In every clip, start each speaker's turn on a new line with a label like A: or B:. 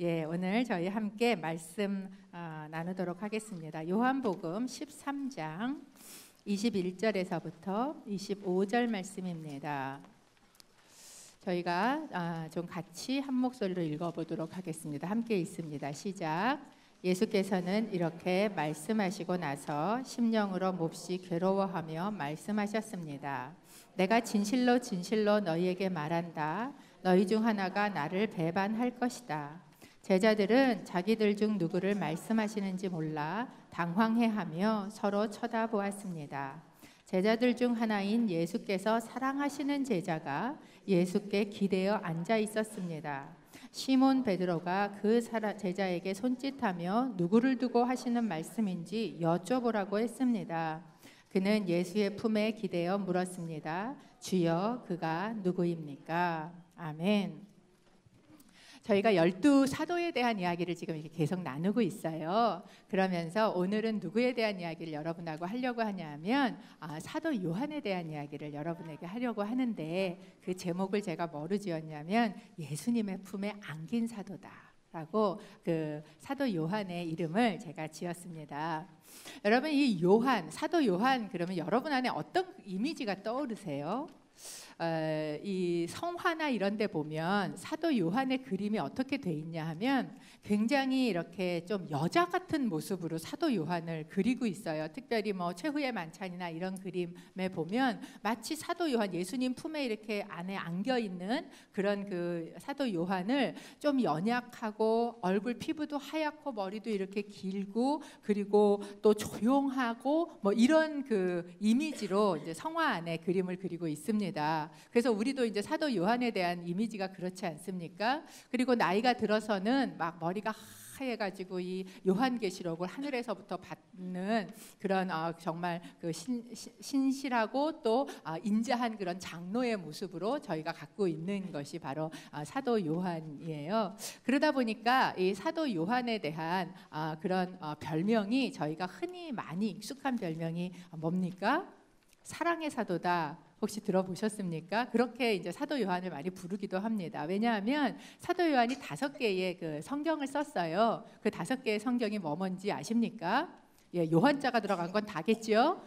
A: 오늘 저희 함께 말씀 나누도록 하겠습니다. 요한복음 13장 21절에서부터 25절 말씀입니다. 저희가 좀 같이 한 목소리로 읽어보도록 하겠습니다. 함께 있습니다. 시작. 예수께서는 이렇게 말씀하시고 나서 심령으로 몹시 괴로워하며 말씀하셨습니다. 내가 진실로 진실로 너희에게 말한다. 너희 중 하나가 나를 배반할 것이다. 제자들은 자기들 중 누구를 말씀하시는지 몰라 당황해하며 서로 쳐다보았습니다. 제자들 중 하나인 예수께서 사랑하시는 제자가 예수께 기대어 앉아 있었습니다. 시몬 베드로가 그 제자에게 손짓하며 누구를 두고 하시는 말씀인지 여쭤보라고 했습니다. 그는 예수의 품에 기대어 물었습니다. 주여, 그가 누구입니까? 아멘. 저희가 12사도에 대한 이야기를 지금 이렇게 계속 나누고 있어요. 그러면서 오늘은 누구에 대한 이야기를 여러분하고 하려고 하냐면 사도 요한에 대한 이야기를 여러분에게 하려고 하는데, 그 제목을 제가 뭐로 지었냐면 예수님의 품에 안긴 사도다라고 그 사도 요한의 이름을 제가 지었습니다. 여러분, 이 요한, 사도 요한 그러면 여러분 안에 어떤 이미지가 떠오르세요? 이 성화나 이런 데 보면 사도 요한의 그림이 어떻게 돼 있냐 하면 굉장히 이렇게 좀 여자 같은 모습으로 사도 요한을 그리고 있어요. 특별히 뭐 최후의 만찬이나 이런 그림에 보면 마치 사도 요한, 예수님 품에 이렇게 안에 안겨 있는 그런 그 사도 요한을 좀 연약하고 얼굴 피부도 하얗고 머리도 이렇게 길고 그리고 또 조용하고 뭐 이런 그 이미지로 이제 성화 안에 그림을 그리고 있습니다. 그래서 우리도 이제 사도 요한에 대한 이미지가 그렇지 않습니까? 그리고 나이가 들어서는 막 머리가 하얘가지고 이 요한계시록을 하늘에서부터 받는 그런 정말 그 신실하고 또 인자한 그런 장로의 모습으로 저희가 갖고 있는 것이 바로 사도 요한이에요. 그러다 보니까 이 사도 요한에 대한 그런 별명이 저희가 흔히 많이 익숙한 별명이 뭡니까? 사랑의 사도다. 혹시 들어보셨습니까? 그렇게 이제 사도 요한을 많이 부르기도 합니다. 왜냐하면 사도 요한이 5개의 그 성경을 썼어요. 그 5개의 성경이 뭔지 아십니까? 요한자가 들어간 건 다겠죠?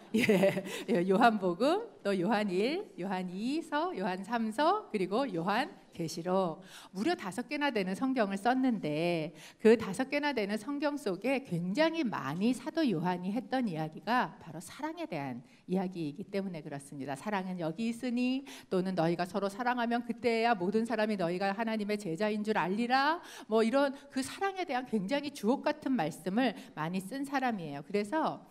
A: 요한복음, 또 요한 1, 요한 2서, 요한 3서, 그리고 요한 계시록, 무려 5개나 되는 성경을 썼는데 그 5개나 되는 성경 속에 굉장히 많이 사도 요한이 했던 이야기가 바로 사랑에 대한 이야기이기 때문에 그렇습니다. 사랑은 여기 있으니, 또는 너희가 서로 사랑하면 그때야 모든 사람이 너희가 하나님의 제자인 줄 알리라, 뭐 이런 그 사랑에 대한 굉장히 주옥 같은 말씀을 많이 쓴 사람이에요. 그래서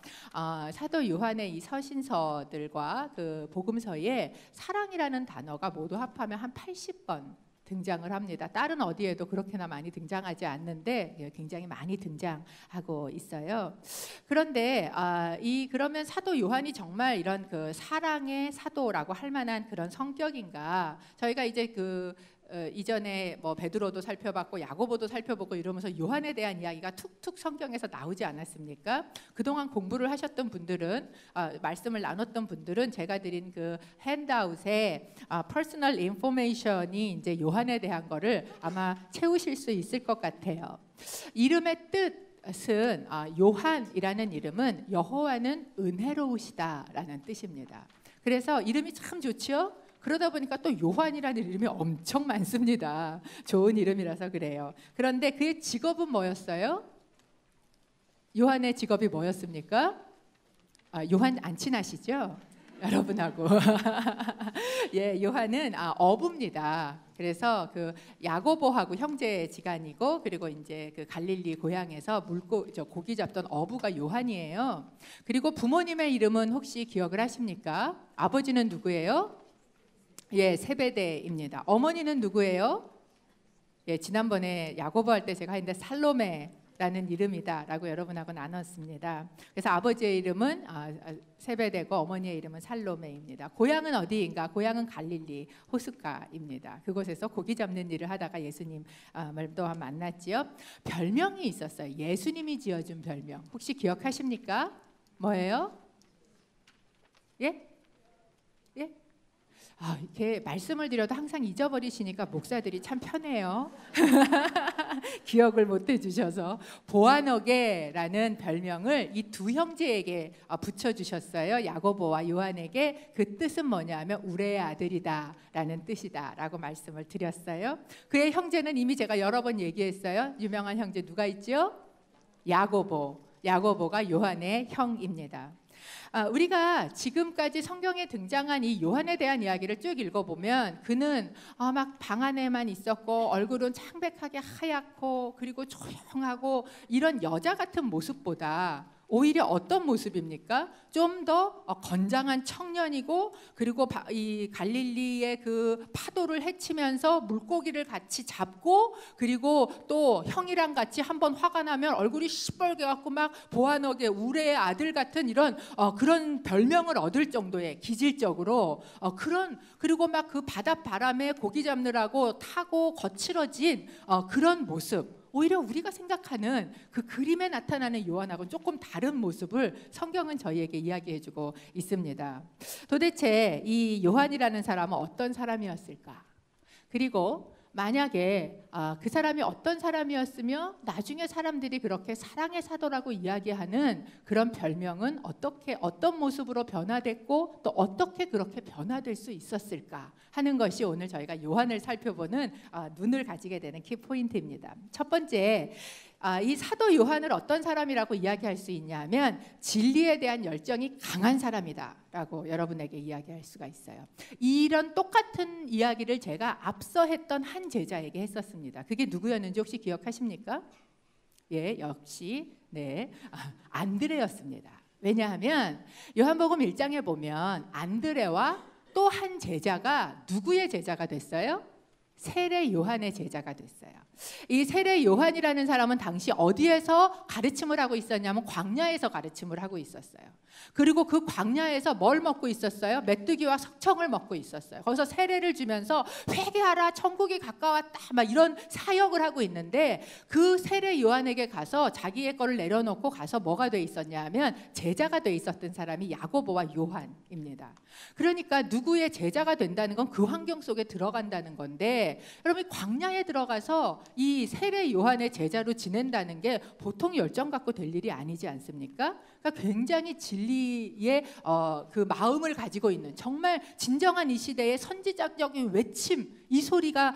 A: 사도 요한의 이 서신서들과 그 복음서에 사랑이라는 단어가 모두 합하면 한 80번 등장을 합니다. 다른 어디에도 그렇게나 많이 등장하지 않는데 굉장히 많이 등장하고 있어요. 그런데 그러면 사도 요한이 정말 이런 그 사랑의 사도라고 할 만한 그런 성격인가? 저희가 이제 이전에 뭐 베드로도 살펴봤고 야고보도 살펴보고 이러면서 요한에 대한 이야기가 툭툭 성경에서 나오지 않았습니까? 그동안 공부를 하셨던 분들은, 말씀을 나눴던 분들은 제가 드린 그 핸드아웃에 퍼스널 인포메이션이 이제 요한에 대한 거를 아마 채우실 수 있을 것 같아요. 이름의 뜻은 요한이라는 이름은 여호와는 은혜로우시다라는 뜻입니다. 그래서 이름이 참 좋죠? 그러다 보니까 또 요한이라는 이름이 엄청 많습니다. 좋은 이름이라서 그래요. 그런데 그의 직업은 뭐였어요? 요한의 직업이 뭐였습니까? 요한 안 친하시죠? 여러분하고. 요한은 어부입니다. 그래서 그 야고보하고 형제지간이고, 그리고 이제 그 갈릴리 고향에서 고기 잡던 어부가 요한이에요. 그리고 부모님의 이름은 혹시 기억을 하십니까? 아버지는 누구예요? 세베대입니다. 어머니는 누구예요? 지난번에 야고보 할 때 제가 했는데 살로메라는 이름이다라고 여러분하고 나눴습니다. 그래서 아버지의 이름은 세베대고 어머니의 이름은 살로메입니다. 고향은 어디인가? 고향은 갈릴리 호숫가입니다. 그곳에서 고기 잡는 일을 하다가 예수님을 또한 만났지요. 별명이 있었어요. 예수님이 지어준 별명. 혹시 기억하십니까? 뭐예요? 이렇게 말씀을 드려도 항상 잊어버리시니까 목사들이 참 편해요. 기억을 못 해주셔서 보아너게라는 별명을 이 두 형제에게 붙여주셨어요. 야고보와 요한에게. 그 뜻은 뭐냐면 우레의 아들이다 라는 뜻이다 라고 말씀을 드렸어요. 그의 형제는 이미 제가 여러 번 얘기했어요. 유명한 형제 누가 있죠? 야고보가 요한의 형입니다. 우리가 지금까지 성경에 등장한 이 요한에 대한 이야기를 쭉 읽어보면 그는 막 방 안에만 있었고 얼굴은 창백하게 하얗고 그리고 조용하고 이런 여자 같은 모습보다 오히려 어떤 모습입니까? 좀 더 건장한 청년이고 그리고 이 갈릴리의 그 파도를 헤치면서 물고기를 같이 잡고 그리고 또 형이랑 같이 한번 화가 나면 얼굴이 시뻘게 갖고 막 보아너게 우레의 아들 같은 이런 그런 별명을 얻을 정도의 기질적으로 그리고 막 그 바닷바람에 고기 잡느라고 타고 거칠어진 그런 모습. 오히려 우리가 생각하는 그 그림에 나타나는 요한하고는 조금 다른 모습을 성경은 저희에게 이야기해주고 있습니다. 도대체 이 요한이라는 사람은 어떤 사람이었을까? 그리고 만약에 그 사람이 어떤 사람이었으며 나중에 사람들이 그렇게 사랑의 사도라고 이야기하는 그런 별명은 어떤 모습으로 변화됐고 또 어떻게 그렇게 변화될 수 있었을까 하는 것이 오늘 저희가 요한을 살펴보는 눈을 가지게 되는 키포인트입니다. 첫 번째, 이 사도 요한을 어떤 사람이라고 이야기할 수 있냐면 진리에 대한 열정이 강한 사람이다 라고 여러분에게 이야기할 수가 있어요. 이런 똑같은 이야기를 제가 앞서 했던 한 제자에게 했었습니다. 그게 누구였는지 혹시 기억하십니까? 예, 역시 안드레였습니다. 왜냐하면 요한복음 1장에 보면 안드레와 또 한 제자가 누구의 제자가 됐어요? 세례 요한의 제자가 됐어요. 이 세례 요한이라는 사람은 당시 어디에서 가르침을 하고 있었냐면 광야에서 가르침을 하고 있었어요. 그리고 그 광야에서 뭘 먹고 있었어요? 메뚜기와 석청을 먹고 있었어요. 거기서 세례를 주면서 회개하라 천국이 가까웠다 막 이런 사역을 하고 있는데 그 세례 요한에게 가서 자기의 거를 내려놓고 가서 뭐가 돼 있었냐면 제자가 돼 있었던 사람이 야고보와 요한입니다. 그러니까 누구의 제자가 된다는 건 그 환경 속에 들어간다는 건데 여러분 광야에 들어가서 이 세례 요한의 제자로 지낸다는 게 보통 열정 갖고 될 일이 아니지 않습니까? 그러니까 굉장히 진리의 그 마음을 가지고 있는 정말 진정한 이 시대의 선지자적인 외침 이 소리가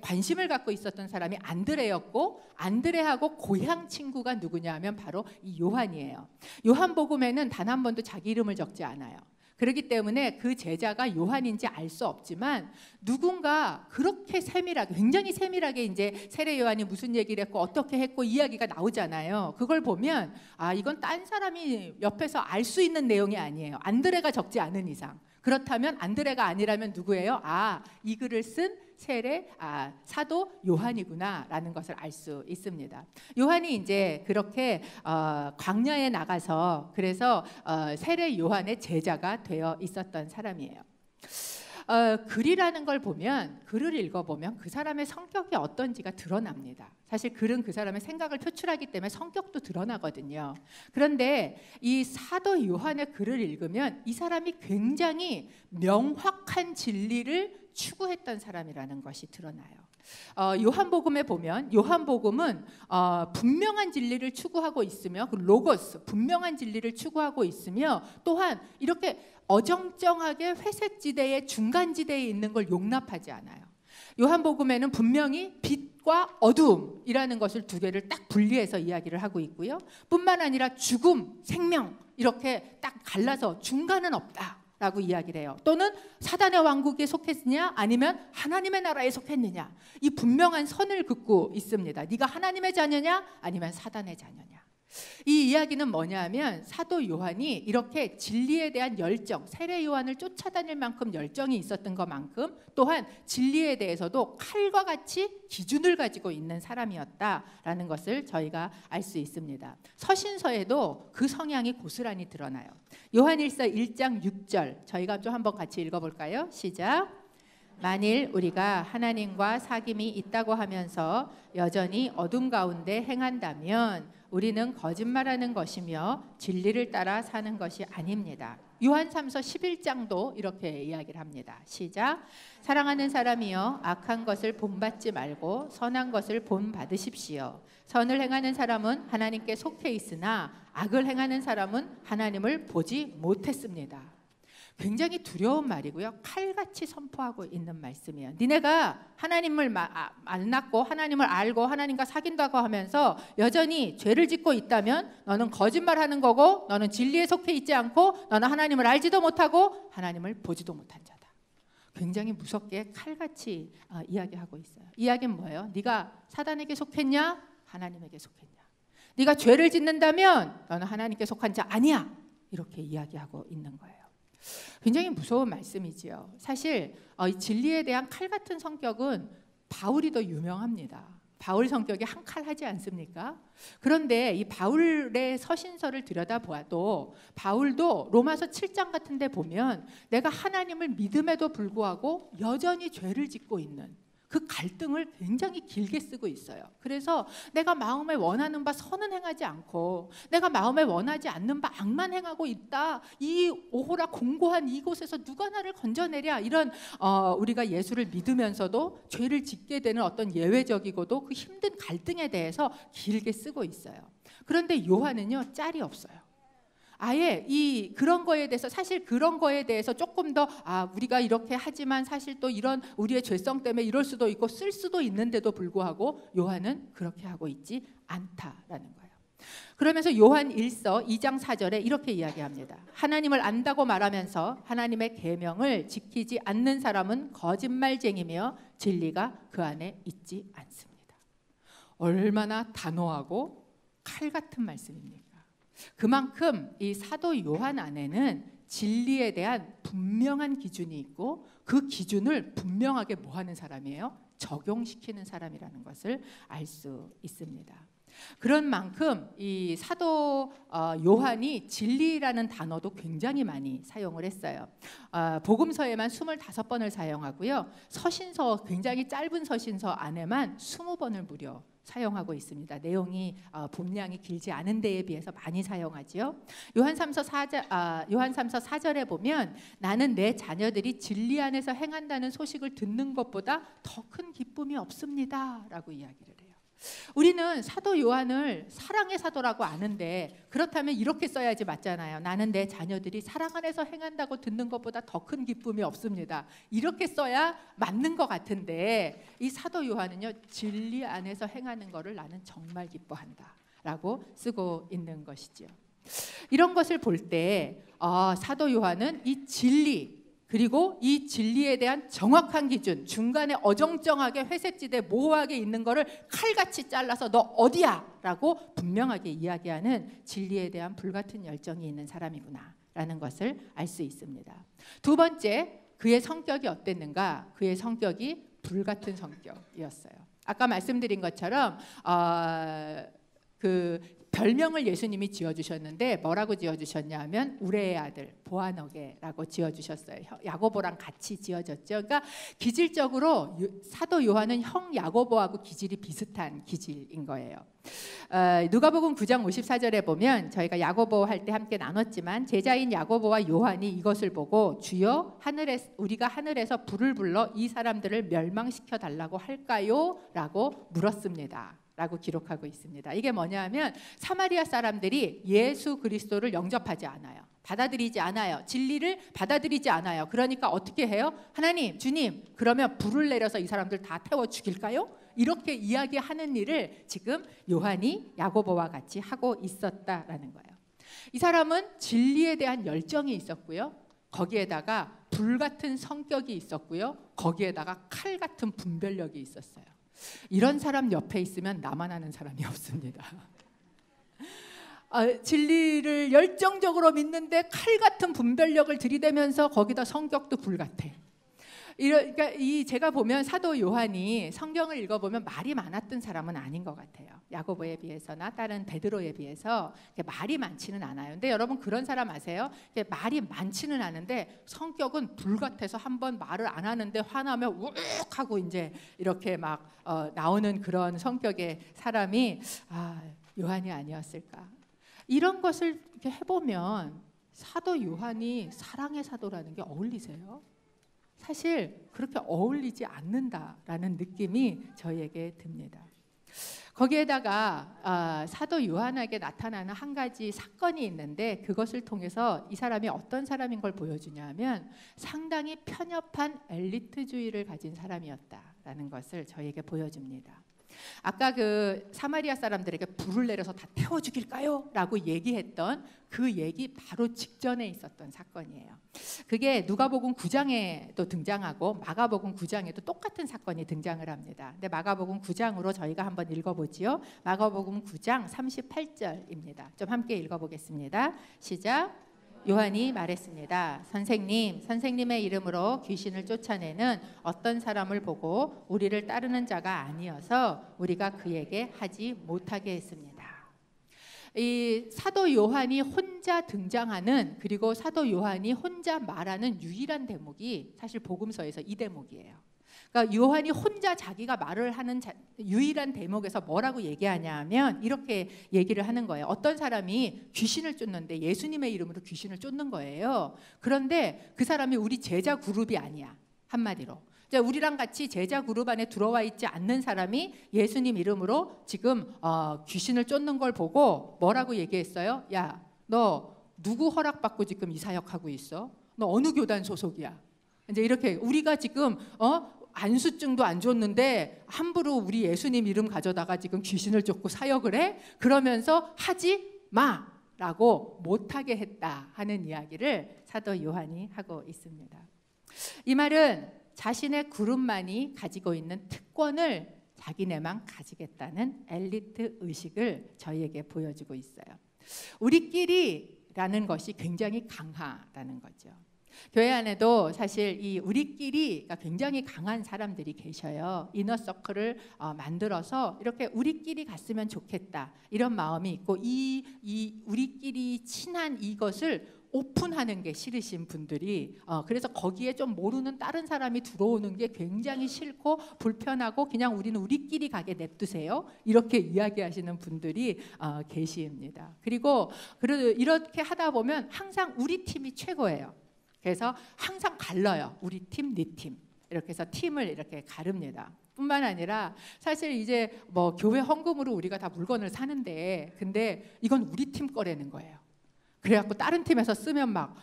A: 관심을 갖고 있었던 사람이 안드레였고 안드레하고 고향 친구가 누구냐 하면 바로 이 요한이에요. 요한복음에는 단 한 번도 자기 이름을 적지 않아요. 그렇기 때문에 그 제자가 요한인지 알 수 없지만 누군가 그렇게 세밀하게 굉장히 세밀하게 이제 세례 요한이 무슨 얘기를 했고 어떻게 했고 이야기가 나오잖아요. 그걸 보면 이건 딴 사람이 옆에서 알 수 있는 내용이 아니에요. 안드레가 적지 않은 이상. 그렇다면 안드레가 아니라면 누구예요? 이 글을 쓴 사도 요한이구나라는 것을 알 수 있습니다. 요한이 이제 그렇게 광야에 나가서 그래서 세례 요한의 제자가 되어 있었던 사람이에요. 글이라는 걸 보면 글을 읽어보면 그 사람의 성격이 어떤지가 드러납니다. 사실 글은 그 사람의 생각을 표출하기 때문에 성격도 드러나거든요. 그런데 이 사도 요한의 글을 읽으면 이 사람이 굉장히 명확한 진리를 추구했던 사람이라는 것이 드러나요. 요한복음에 보면 요한복음은 분명한 진리를 추구하고 있으며 그 로고스 분명한 진리를 추구하고 있으며 또한 이렇게 어정쩡하게 회색지대의 중간지대에 있는 걸 용납하지 않아요. 요한복음에는 분명히 빛과 어두움이라는 것을 두 개를 딱 분리해서 이야기를 하고 있고요. 뿐만 아니라 죽음, 생명 이렇게 딱 갈라서 중간은 없다 라고 이야기를 해요. 또는 사단의 왕국에 속했느냐 아니면 하나님의 나라에 속했느냐 이 분명한 선을 긋고 있습니다. 네가 하나님의 자녀냐 아니면 사단의 자녀냐. 이 이야기는 뭐냐면 사도 요한이 이렇게 진리에 대한 열정, 세례 요한을 쫓아다닐 만큼 열정이 있었던 것만큼 또한 진리에 대해서도 칼과 같이 기준을 가지고 있는 사람이었다라는 것을 저희가 알 수 있습니다. 서신서에도 그 성향이 고스란히 드러나요. 요한일서 1장 6절 저희가 좀 한번 같이 읽어볼까요? 시작. 만일 우리가 하나님과 사귐이 있다고 하면서 여전히 어둠 가운데 행한다면 우리는 거짓말하는 것이며 진리를 따라 사는 것이 아닙니다. 요한3서 11장도 이렇게 이야기를 합니다. 시작. 사랑하는 사람이여 악한 것을 본받지 말고 선한 것을 본받으십시오. 선을 행하는 사람은 하나님께 속해 있으나 악을 행하는 사람은 하나님을 보지 못했습니다. 굉장히 두려운 말이고요. 칼같이 선포하고 있는 말씀이에요. 니네가 하나님을 만났고 하나님을 알고 하나님과 사귄다고 하면서 여전히 죄를 짓고 있다면 너는 거짓말하는 거고 너는 진리에 속해 있지 않고 너는 하나님을 알지도 못하고 하나님을 보지도 못한 자다. 굉장히 무섭게 칼같이 이야기하고 있어요. 이야기는 뭐예요? 네가 사단에게 속했냐? 하나님에게 속했냐? 네가 죄를 짓는다면 너는 하나님께 속한 자 아니야. 이렇게 이야기하고 있는 거예요. 굉장히 무서운 말씀이지요. 사실 이 진리에 대한 칼 같은 성격은 바울이 더 유명합니다. 바울 성격이 한 칼 하지 않습니까? 그런데 이 바울의 서신서를 들여다보아도 바울도 로마서 7장 같은 데 보면 내가 하나님을 믿음에도 불구하고 여전히 죄를 짓고 있는 그 갈등을 굉장히 길게 쓰고 있어요. 그래서 내가 마음에 원하는 바 선은 행하지 않고 내가 마음에 원하지 않는 바 악만 행하고 있다. 이 오호라 공고한 이곳에서 누가 나를 건져내랴. 이런 우리가 예수를 믿으면서도 죄를 짓게 되는 어떤 예외적이고도 그 힘든 갈등에 대해서 길게 쓰고 있어요. 그런데 요한은요, 짤이 없어요. 아예 그런 거에 대해서 사실 그런 거에 대해서 조금 더 우리가 이렇게 하지만 사실 또 이런 우리의 죄성 때문에 이럴 수도 있고 쓸 수도 있는데도 불구하고 요한은 그렇게 하고 있지 않다라는 거예요. 그러면서 요한 1서 2장 4절에 이렇게 이야기합니다. 하나님을 안다고 말하면서 하나님의 계명을 지키지 않는 사람은 거짓말쟁이며 진리가 그 안에 있지 않습니다. 얼마나 단호하고 칼 같은 말씀입니까? 그만큼 이 사도 요한 안에는 진리에 대한 분명한 기준이 있고 그 기준을 분명하게 뭐 하는 사람이에요? 적용시키는 사람이라는 것을 알 수 있습니다. 그런 만큼 이 사도 요한이 진리라는 단어도 굉장히 많이 사용을 했어요. 복음서에만 25번을 사용하고요. 서신서, 굉장히 짧은 서신서 안에만 20번을 무려 사용하고 있습니다. 내용이 분량이 길지 않은 데에 비해서 많이 사용하지요. 요한3서 4절에 보면 나는 내 자녀들이 진리 안에서 행한다는 소식을 듣는 것보다 더 큰 기쁨이 없습니다 라고 이야기를 해요. 우리는 사도 요한을 사랑의 사도라고 아는데 그렇다면 이렇게 써야지 맞잖아요. 나는 내 자녀들이 사랑 안에서 행한다고 듣는 것보다 더 큰 기쁨이 없습니다. 이렇게 써야 맞는 것 같은데 이 사도 요한은요, 진리 안에서 행하는 것을 나는 정말 기뻐한다 라고 쓰고 있는 것이죠. 이런 것을 볼 때 사도 요한은 이 진리 그리고 이 진리에 대한 정확한 기준, 중간에 어정쩡하게 회색지대 모호하게 있는 거를 칼같이 잘라서 너 어디야? 라고 분명하게 이야기하는 진리에 대한 불같은 열정이 있는 사람이구나 라는 것을 알 수 있습니다. 두 번째, 그의 성격이 어땠는가? 그의 성격이 불같은 성격이었어요. 아까 말씀드린 것처럼 별명을 예수님이 지어주셨는데 뭐라고 지어주셨냐면 우레의 아들 보아너게라고 지어주셨어요. 야고보랑 같이 지어졌죠. 그러니까 기질적으로 사도 요한은 형 야고보하고 기질이 비슷한 기질인 거예요. 누가복음 9장 54절에 보면 저희가 야고보 할 때 함께 나눴지만 제자인 야고보와 요한이 이것을 보고 주여 우리가 하늘에서 불을 불러 이 사람들을 멸망시켜 달라고 할까요? 라고 물었습니다. 라고 기록하고 있습니다. 이게 뭐냐면 사마리아 사람들이 예수 그리스도를 영접하지 않아요. 받아들이지 않아요. 진리를 받아들이지 않아요. 그러니까 어떻게 해요? 하나님, 주님, 그러면 불을 내려서 이 사람들 다 태워 죽일까요? 이렇게 이야기하는 일을 지금 요한이 야고보와 같이 하고 있었다라는 거예요. 이 사람은 진리에 대한 열정이 있었고요. 거기에다가 불같은 성격이 있었고요. 거기에다가 칼 같은 분별력이 있었어요. 이런 사람 옆에 있으면 나만 아는 사람이 없습니다. 진리를 열정적으로 믿는데 칼 같은 분별력을 들이대면서 거기다 성격도 불같아. 그러니까 제가 보면 사도 요한이 성경을 읽어보면 말이 많았던 사람은 아닌 것 같아요. 야고보에 비해서나 다른 베드로에 비해서 말이 많지는 않아요. 근데 여러분 그런 사람 아세요? 말이 많지는 않은데 성격은 불같아서 한번 말을 안 하는데 화나면 우욱 하고 이제 이렇게 막 나오는 그런 성격의 사람이 요한이 아니었을까? 이런 것을 이렇게 해보면 사도 요한이 사랑의 사도라는 게 어울리세요? 사실 그렇게 어울리지 않는다라는 느낌이 저희에게 듭니다. 거기에다가 사도 요한에게 나타나는 한 가지 사건이 있는데 그것을 통해서 이 사람이 어떤 사람인 걸 보여주냐면 상당히 편협한 엘리트주의를 가진 사람이었다라는 것을 저희에게 보여줍니다. 아까 그 사마리아 사람들에게 불을 내려서 다 태워 죽일까요? 라고 얘기했던 그 얘기 바로 직전에 있었던 사건이에요. 그게 누가복음 9장에도 등장하고 마가복음 9장에도 똑같은 사건이 등장을 합니다. 근데 마가복음 9장으로 저희가 한번 읽어보지요. 마가복음 9장 38절입니다. 좀 함께 읽어보겠습니다. 시작. 요한이 말했습니다. 선생님의 이름으로 귀신을 쫓아내는 어떤 사람을 보고 우리를 따르는 자가 아니어서 우리가 그에게 하지 못하게 했습니다. 이 사도 요한이 혼자 등장하는 그리고 사도 요한이 혼자 말하는 유일한 대목이 사실 복음서에서 이 대목이에요. 그러니까 요한이 혼자 자기가 말을 하는 유일한 대목에서 뭐라고 얘기하냐 하면 이렇게 얘기를 하는 거예요. 어떤 사람이 귀신을 쫓는데 예수님의 이름으로 귀신을 쫓는 거예요. 그런데 그 사람이 우리 제자 그룹이 아니야. 한마디로. 우리랑 같이 제자 그룹 안에 들어와 있지 않는 사람이 예수님 이름으로 지금 귀신을 쫓는 걸 보고 뭐라고 얘기했어요? 야, 너 누구 허락받고 지금 이 사역하고 있어? 너 어느 교단 소속이야? 이제 이렇게 우리가 지금 안수증도 안 줬는데 함부로 우리 예수님 이름 가져다가 지금 귀신을 쫓고 사역을 해? 그러면서 하지 마라고 못하게 했다 하는 이야기를 사도 요한이 하고 있습니다. 이 말은 자신의 그룹만이 가지고 있는 특권을 자기네만 가지겠다는 엘리트 의식을 저희에게 보여주고 있어요. 우리끼리라는 것이 굉장히 강하다는 거죠. 교회 안에도 사실 이 우리끼리가 굉장히 강한 사람들이 계셔요. 이너서클을 만들어서 이렇게 우리끼리 갔으면 좋겠다 이런 마음이 있고 이 우리끼리 친한 이것을 오픈하는 게 싫으신 분들이 그래서 거기에 좀 모르는 다른 사람이 들어오는 게 굉장히 싫고 불편하고 그냥 우리는 우리끼리 가게 냅두세요 이렇게 이야기하시는 분들이 계십니다. 그리고 이렇게 하다 보면 항상 우리 팀이 최고예요. 그래서 항상 갈라요. 우리 팀, 네 팀. 이렇게 해서 팀을 이렇게 가릅니다. 뿐만 아니라 사실 이제 뭐 교회 헌금으로 우리가 다 물건을 사는데 근데 이건 우리 팀 거라는 거예요. 그래갖고 다른 팀에서 쓰면 막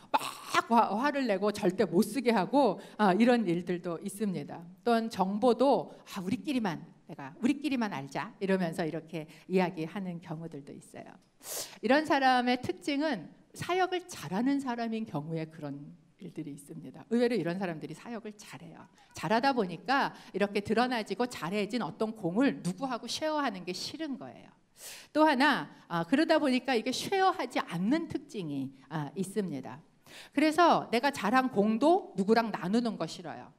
A: 화를 내고 절대 못 쓰게 하고 이런 일들도 있습니다. 또한 정보도 우리끼리만 알자 이러면서 이렇게 이야기하는 경우들도 있어요. 이런 사람의 특징은 사역을 잘하는 사람인 경우에 그런 일들이 있습니다. 의외로 이런 사람들이 사역을 잘해요. 잘하다 보니까 이렇게 드러나지고 잘해진 어떤 공을 누구하고 쉐어하는 게 싫은 거예요. 또 하나 그러다 보니까 이게 쉐어하지 않는 특징이 있습니다. 그래서 내가 잘한 공도 누구랑 나누는 거 싫어요.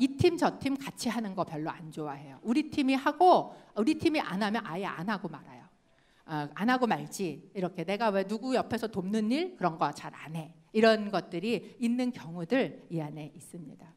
A: 이 팀 저 팀 같이 하는 거 별로 안 좋아해요. 우리 팀이 하고 우리 팀이 안 하면 아예 안 하고 말아요. 안 하고 말지. 이렇게 내가 왜 누구 옆에서 돕는 일 그런 거 잘 안 해. 이런 것들이 있는 경우들 이 안에 있습니다.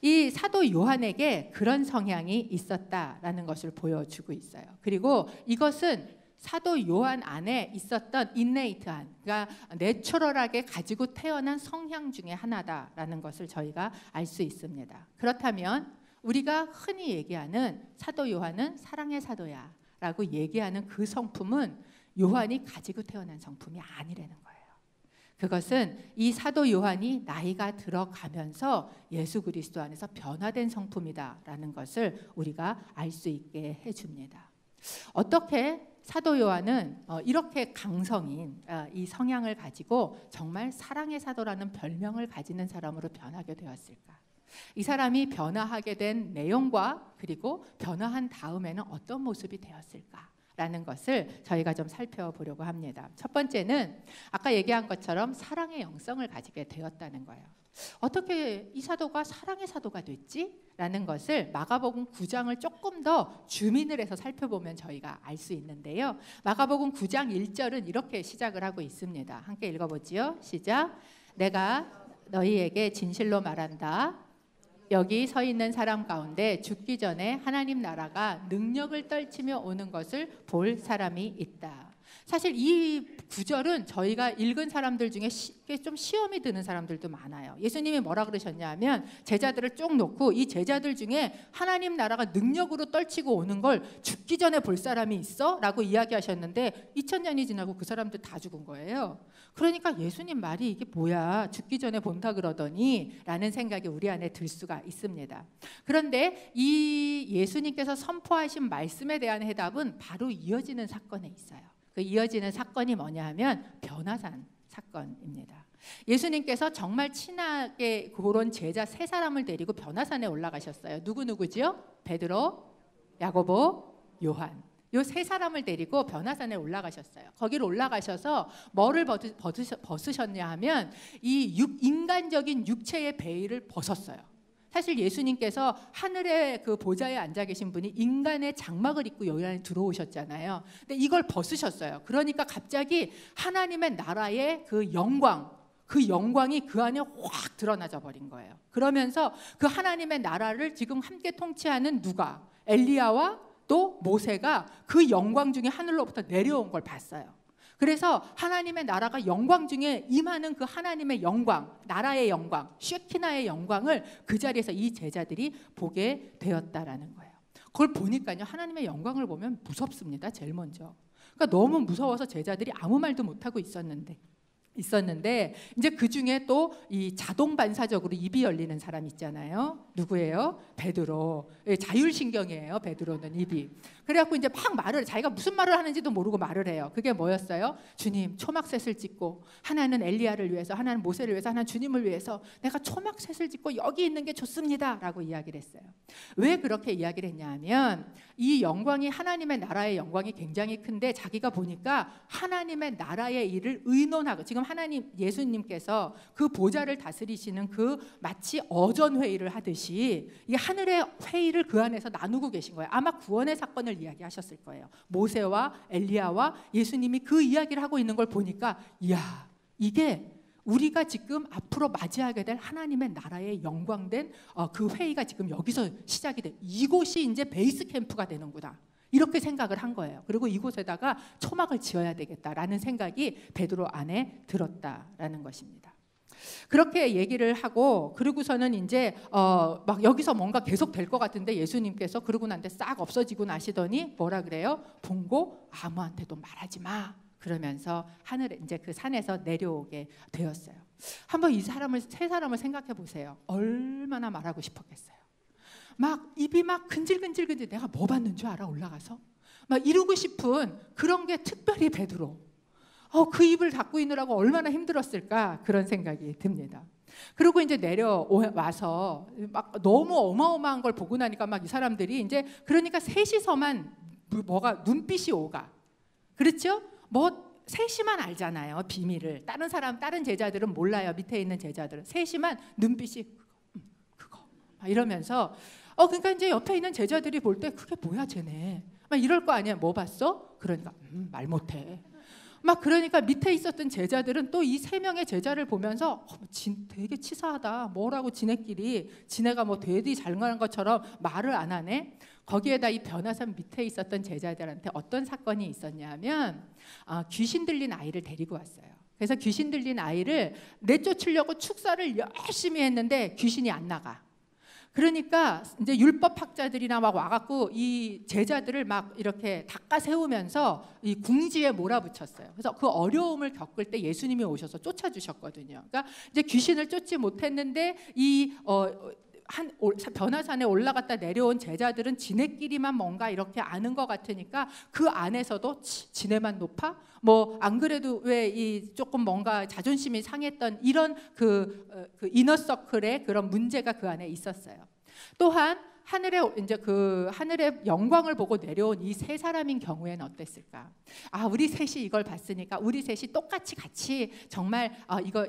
A: 이 사도 요한에게 그런 성향이 있었다라는 것을 보여주고 있어요. 그리고 이것은 사도 요한 안에 있었던 인네이트한, 그러니까 내추럴하게 가지고 태어난 성향 중에 하나다라는 것을 저희가 알 수 있습니다. 그렇다면 우리가 흔히 얘기하는 사도 요한은 사랑의 사도야 라고 얘기하는 그 성품은 요한이 가지고 태어난 성품이 아니라는 거예요. 그것은 이 사도 요한이 나이가 들어가면서 예수 그리스도 안에서 변화된 성품이다라는 것을 우리가 알 수 있게 해줍니다. 어떻게 사도 요한은 이렇게 강성인 이 성향을 가지고 정말 사랑의 사도라는 별명을 가지는 사람으로 변하게 되었을까? 이 사람이 변화하게 된 내용과 그리고 변화한 다음에는 어떤 모습이 되었을까? 라는 것을 저희가 좀 살펴보려고 합니다. 첫 번째는 아까 얘기한 것처럼 사랑의 영성을 가지게 되었다는 거예요. 어떻게 이 사도가 사랑의 사도가 됐지? 라는 것을 마가복음 9장을 조금 더 줌인을 해서 살펴보면 저희가 알 수 있는데요. 마가복음 9장 1절은 이렇게 시작을 하고 있습니다. 함께 읽어보지요. 시작. 내가 너희에게 진실로 말한다. 여기 서 있는 사람 가운데 죽기 전에 하나님 나라가 능력을 떨치며 오는 것을 볼 사람이 있다. 사실 이 구절은 저희가 읽은 사람들 중에 좀 시험이 드는 사람들도 많아요. 예수님이 뭐라 그러셨냐면 제자들을 쭉 놓고 이 제자들 중에 하나님 나라가 능력으로 떨치고 오는 걸 죽기 전에 볼 사람이 있어? 라고 이야기하셨는데 2000년이 지나고 그 사람들 다 죽은 거예요. 그러니까 예수님 말이 이게 뭐야, 죽기 전에 본다 그러더니 라는 생각이 우리 안에 들 수가 있습니다. 그런데 이 예수님께서 선포하신 말씀에 대한 해답은 바로 이어지는 사건에 있어요. 그 이어지는 사건이 뭐냐 하면 변화산 사건입니다. 예수님께서 정말 친하게 그런 제자 세 사람을 데리고 변화산에 올라가셨어요. 누구지요? 베드로, 야고보, 요한. 요 세 사람을 데리고 변화산에 올라가셨어요. 거기를 올라가셔서 뭐를 벗으셨냐 하면 이 인간적인 육체의 베일을 벗었어요. 사실 예수님께서 하늘의 그 보좌에 앉아 계신 분이 인간의 장막을 입고 여기 안에 들어오셨잖아요. 근데 이걸 벗으셨어요. 그러니까 갑자기 하나님의 나라의 그 영광이 그 안에 확 드러나져 버린 거예요. 그러면서 그 하나님의 나라를 지금 함께 통치하는 누가? 엘리야와 또 모세가 그 영광 중에 하늘로부터 내려온 걸 봤어요. 그래서 하나님의 나라가 영광 중에 임하는 그 하나님의 영광, 나라의 영광, 쉐키나의 영광을 그 자리에서 이 제자들이 보게 되었다라는 거예요. 그걸 보니까요, 하나님의 영광을 보면 무섭습니다. 제일 먼저. 그러니까 너무 무서워서 제자들이 아무 말도 못하고 있었는데 이제 그 중에 또 이 자동 반사적으로 입이 열리는 사람 있잖아요. 누구예요? 베드로. 자율신경이에요. 베드로는 입이. 그래갖고 이제 막 자기가 무슨 말을 하는지도 모르고 말을 해요. 그게 뭐였어요? 주님, 초막셋을 짓고 하나는 엘리야를 위해서, 하나는 모세를 위해서, 하나는 주님을 위해서 내가 초막셋을 짓고 여기 있는 게 좋습니다 라고 이야기를 했어요. 왜 그렇게 이야기를 했냐 하면 이 영광이, 하나님의 나라의 영광이 굉장히 큰데 자기가 보니까 하나님의 나라의 일을 의논하고, 지금 하나님 예수님께서 그 보좌를 다스리시는 그 마치 어전회의를 하듯이 이 하늘의 회의를 그 안에서 나누고 계신 거예요. 아마 구원의 사건을 이야기하셨을 거예요. 모세와 엘리야와 예수님이 그 이야기를 하고 있는 걸 보니까, 이야, 이게 우리가 지금 앞으로 맞이하게 될 하나님의 나라의 영광된 그 회의가 지금 여기서 시작이 돼. 이곳이 이제 베이스 캠프가 되는구나. 이렇게 생각을 한 거예요. 그리고 이곳에다가 초막을 지어야 되겠다라는 생각이 베드로 안에 들었다라는 것입니다. 그렇게 얘기를 하고, 그러고서는 이제 막 여기서 뭔가 계속 될 것 같은데 예수님께서 그러고 난 뒤 싹 없어지고 나시더니 뭐라 그래요? 본고 아무한테도 말하지 마. 그러면서 하늘에 이제 그 산에서 내려오게 되었어요. 한번 세 사람을 생각해 보세요. 얼마나 말하고 싶었겠어요. 막 입이 막 근질근질 내가 뭐 봤는 줄 알아? 올라가서 막 이루고 싶은 그런 게 특별히 베드로. 그 입을 닫고 있느라고 얼마나 힘들었을까, 그런 생각이 듭니다. 그리고 이제 내려와서 막 너무 어마어마한 걸 보고 나니까 막 이 사람들이 이제, 그러니까 셋이서만 뭐가 눈빛이 오가. 그렇죠? 뭐 셋이만 알잖아요, 비밀을. 다른 제자들은 몰라요. 밑에 있는 제자들은. 셋이만 눈빛이 그거 이러면서 그러니까 이제 옆에 있는 제자들이 볼 때 그게 뭐야 쟤네 막 이럴 거 아니야. 뭐 봤어? 그러니까 말 못해. 막 그러니까 밑에 있었던 제자들은 또 이 세 명의 제자를 보면서 되게 치사하다. 뭐라고 지네가 뭐 되게 잘못한 것처럼 말을 안 하네. 거기에다 이 변화산 밑에 있었던 제자들한테 어떤 사건이 있었냐면 귀신 들린 아이를 데리고 왔어요. 그래서 귀신 들린 아이를 내쫓으려고 축사를 열심히 했는데 귀신이 안 나가. 그러니까 이제 율법학자들이나 막 와갖고 이 제자들을 막 이렇게 닦아 세우면서 이 궁지에 몰아붙였어요. 그래서 그 어려움을 겪을 때 예수님이 오셔서 쫓아주셨거든요. 그러니까 이제 귀신을 쫓지 못했는데 이 변화산에 올라갔다 내려온 제자들은 지네끼리만 뭔가 이렇게 아는 것 같으니까 그 안에서도 지네만 높아? 뭐 안 그래도 왜 이 조금 뭔가 자존심이 상했던 이런 그 이너서클의 그런 문제가 그 안에 있었어요. 또한 하늘의 영광을 보고 내려온 이 세 사람인 경우에는 어땠을까? 우리 셋이 이걸 봤으니까 우리 셋이 똑같이 같이 정말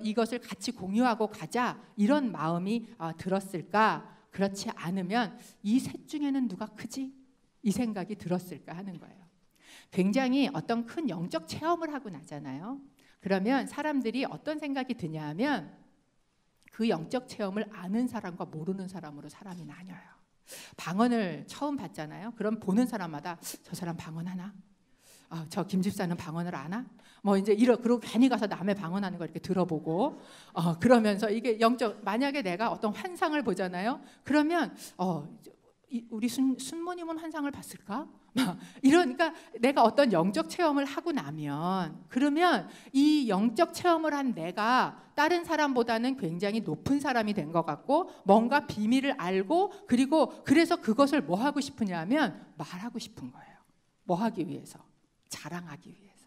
A: 이것을 같이 공유하고 가자, 이런 마음이 들었을까? 그렇지 않으면 이 셋 중에는 누가 크지? 이 생각이 들었을까 하는 거예요. 굉장히 어떤 큰 영적 체험을 하고 나잖아요. 그러면 사람들이 어떤 생각이 드냐 하면, 그 영적 체험을 아는 사람과 모르는 사람으로 사람이 나뉘어요. 방언을 처음 봤잖아요. 그럼 보는 사람마다 저 사람 방언하나? 저 김 집사는 방언을 아나? 뭐 이제 그리고 괜히 가서 남의 방언하는 거 이렇게 들어보고 그러면서 이게 영적, 만약에 내가 어떤 환상을 보잖아요. 그러면 우리 순모님은 환상을 봤을까? 이러니까 내가 어떤 영적 체험을 하고 나면, 그러면 이 영적 체험을 한 내가 다른 사람보다는 굉장히 높은 사람이 된 것 같고, 뭔가 비밀을 알고, 그리고 그래서 그것을 뭐 하고 싶으냐면 말하고 싶은 거예요. 뭐 하기 위해서? 자랑하기 위해서.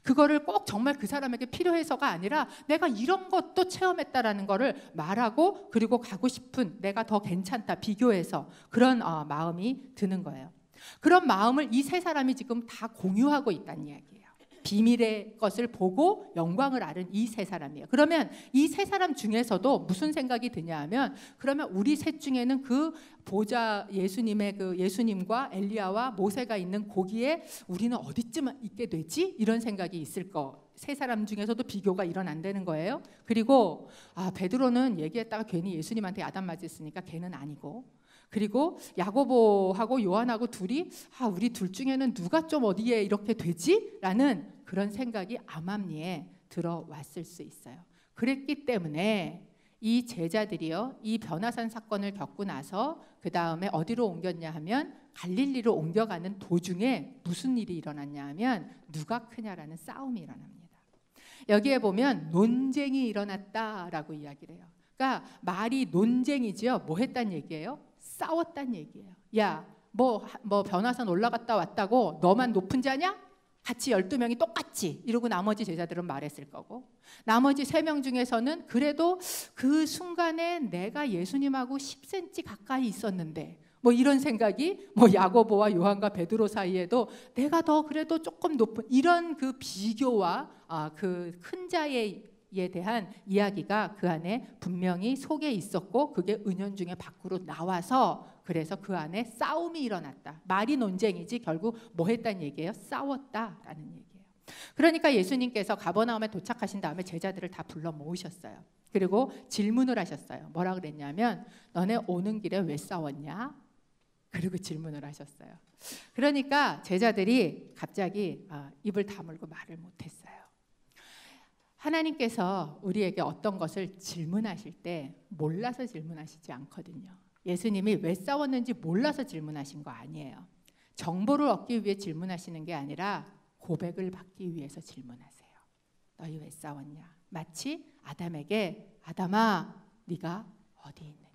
A: 그거를 꼭 정말 그 사람에게 필요해서가 아니라 내가 이런 것도 체험했다라는 거를 말하고, 그리고 가고 싶은, 내가 더 괜찮다 비교해서 그런 마음이 드는 거예요. 그런 마음을 이 세 사람이 지금 다 공유하고 있다는 이야기예요. 비밀의 것을 보고 영광을 아는 이 세 사람이에요. 그러면 이 세 사람 중에서도 무슨 생각이 드냐 하면, 그러면 우리 셋 중에는 그 보좌 예수님의 그 예수님과 엘리야와 모세가 있는 거기에 우리는 어디쯤 있게 되지? 이런 생각이 있을 거. 세 사람 중에서도 비교가 일어난다는 거예요. 그리고 베드로는 얘기했다가 괜히 예수님한테 야단 맞았으니까 걔는 아니고, 그리고 야고보하고 요한하고 둘이 우리 둘 중에는 누가 좀 어디에 이렇게 되지? 라는 그런 생각이 암암리에 들어왔을 수 있어요. 그랬기 때문에 이 제자들이요, 이 변화산 사건을 겪고 나서 그 다음에 어디로 옮겼냐 하면 갈릴리로 옮겨가는 도중에 무슨 일이 일어났냐 하면 누가 크냐라는 싸움이 일어납니다. 여기에 보면 논쟁이 일어났다라고 이야기를 해요. 그러니까 말이 논쟁이지요. 뭐 했단 얘기예요? 싸웠단 얘기예요. 야, 뭐 변화산 올라갔다 왔다고 너만 높은 자냐? 같이 12명이 똑같지. 이러고 나머지 제자들은 말했을 거고, 나머지 3명 중에서는 그래도 그 순간에 내가 예수님하고 10cm 가까이 있었는데, 뭐 이런 생각이 야고보와 요한과 베드로 사이에도 내가 더 그래도 조금 높은, 이런 그 비교와 그 큰 자에 대한 이야기가 그 안에 분명히 속에 있었고, 그게 은연중에 밖으로 나와서 그래서 그 안에 싸움이 일어났다. 말이 논쟁이지 결국 뭐 했다는 얘기예요? 싸웠다라는 얘기예요. 그러니까 예수님께서 가버나움에 도착하신 다음에 제자들을 다 불러 모으셨어요. 그리고 질문을 하셨어요. 뭐라 그랬냐면 너네 오는 길에 왜 싸웠냐? 그리고 질문을 하셨어요. 그러니까 제자들이 갑자기 입을 다물고 말을 못했어요. 하나님께서 우리에게 어떤 것을 질문하실 때 몰라서 질문하시지 않거든요. 예수님이 왜 싸웠는지 몰라서 질문하신 거 아니에요. 정보를 얻기 위해 질문하시는 게 아니라 고백을 받기 위해서 질문하세요. 너희 왜 싸웠냐? 마치 아담에게 아담아 네가 어디 있느냐?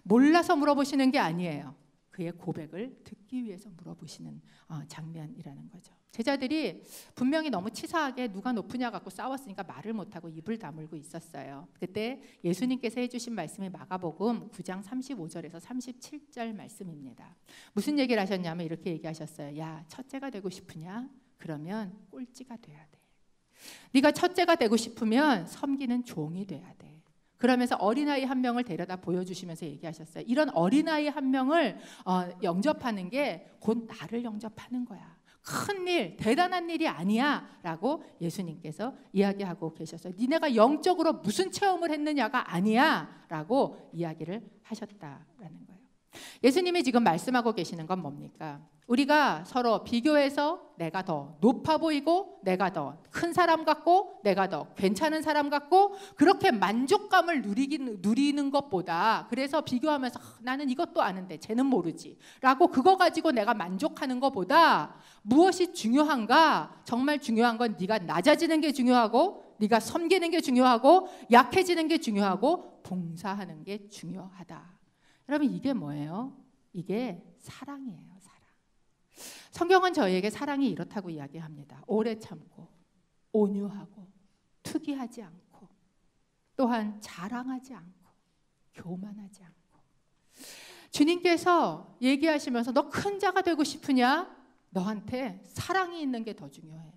A: 몰라서 물어보시는 게 아니에요. 그의 고백을 듣기 위해서 물어보시는 장면이라는 거죠. 제자들이 분명히 너무 치사하게 누가 높으냐 갖고 싸웠으니까 말을 못하고 입을 다물고 있었어요. 그때 예수님께서 해주신 말씀이 마가복음 9장 35절에서 37절 말씀입니다. 무슨 얘기를 하셨냐면 이렇게 얘기하셨어요. 야, 첫째가 되고 싶으냐? 그러면 꼴찌가 돼야 돼. 네가 첫째가 되고 싶으면 섬기는 종이 돼야 돼. 그러면서 어린아이 한 명을 데려다 보여주시면서 얘기하셨어요. 이런 어린아이 한 명을 영접하는 게 곧 나를 영접하는 거야. 큰일, 대단한 일이 아니야 라고 예수님께서 이야기하고 계셨어요. 니네가 영적으로 무슨 체험을 했느냐가 아니야 라고 이야기를 하셨다라는 거예요. 예수님이 지금 말씀하고 계시는 건 뭡니까? 우리가 서로 비교해서 내가 더 높아 보이고 내가 더 큰 사람 같고 내가 더 괜찮은 사람 같고 그렇게 만족감을 누리는 것보다, 그래서 비교하면서 나는 이것도 아는데 쟤는 모르지 라고 그거 가지고 내가 만족하는 것보다 무엇이 중요한가? 정말 중요한 건 네가 낮아지는 게 중요하고 네가 섬기는 게 중요하고 약해지는 게 중요하고 봉사하는 게 중요하다. 여러분, 이게 뭐예요? 이게 사랑이에요. 사랑. 성경은 저희에게 사랑이 이렇다고 이야기합니다. 오래 참고 온유하고 투기하지 않고 또한 자랑하지 않고 교만하지 않고. 주님께서 얘기하시면서 너 큰 자가 되고 싶으냐? 너한테 사랑이 있는 게 더 중요해.